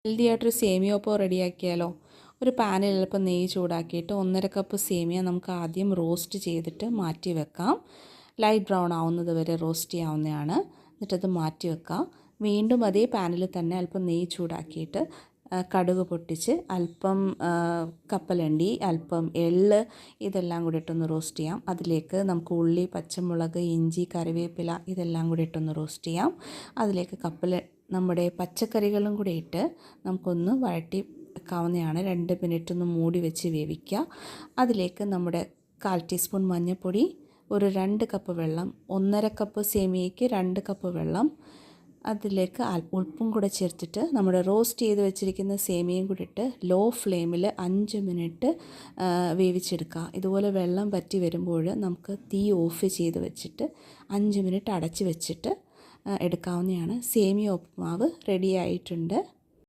Healthy ആയിട്ടൊരു സേമിയ ഉപ്പ് റെഡിയാക്കിയാലോ? ഒരു പാനിൽ അല്പം നെയ്യ് ചൂടാക്കിയിട്ട് 1.5 കപ്പ് സേമിയ നമുക്ക് ആദ്യം റോസ്റ്റ് ചെയ്തിട്ട് മാറ്റി വെക്കാം. ലൈറ്റ് ബ്രൗൺ ആവുന്നത് വരെ റോസ്റ്റ് ചെയ്യാവുന്നതാണ്. എന്നിട്ടത് മാറ്റി വെക്കാം. വീണ്ടും അതേ പാനിൽ തന്നെ അല്പം നെയ്യ് ചൂടാക്കിയിട്ട് കടുക് പൊട്ടിച്ച് അല്പം കപ്പലണ്ടി, അല്പം എള്ള് ഇതെല്ലാം കൂടി ഇട്ടൊന്ന് റോസ്റ്റ് ചെയ്യാം. അതിലേക്ക് നമുക്ക് ഉള്ളി, പച്ചമുളക്, ഇഞ്ചി, കറിവേപ്പില ഇതെല്ലാം കൂടി ഇട്ടൊന്ന് റോസ്റ്റ് ചെയ്യാം. അതിലേക്ക് നമ്മുടെ പച്ചക്കറികളും കൂടി ഇട്ട് നമുക്കൊന്ന് വഴറ്റി വെക്കാവുന്നതാണ്. 2 മിനിറ്റ് ഒന്ന് മൂടി വെച്ച് വേവിക്കുക. അതിലേക്ക് നമ്മുടെ 1/4 ടീസ്പൂൺ മഞ്ഞൾപ്പൊടി, ഒരു 2 കപ്പ് വെള്ളം, 1.5 കപ്പ് സേമിയയ്ക്ക് 2 കപ്പ് വെള്ളം, അതിലേക്ക് ഉപ്പും കൂടെ ചേർത്തിട്ട് നമ്മുടെ റോസ്റ്റ് ചെയ്ത് വെച്ചിരിക്കുന്ന സേമിയയും കൂടി ഇട്ട് ലോ ഫ്ലെയിമിൽ 5 മിനിറ്റ് വേവിച്ചെടുക്കുക. ഇതുപോലെ വെള്ളം വറ്റി വരുമ്പോൾ നമുക്ക് തീ ഓഫ് ചെയ്ത് വെച്ചിട്ട് 5 മിനിറ്റ് അടച്ച് വെച്ചിട്ട് എടുക്കാവുന്നതാണ്. സേമിയ ഉപ്പുമാവ് റെഡി ആയിട്ടുണ്ട്.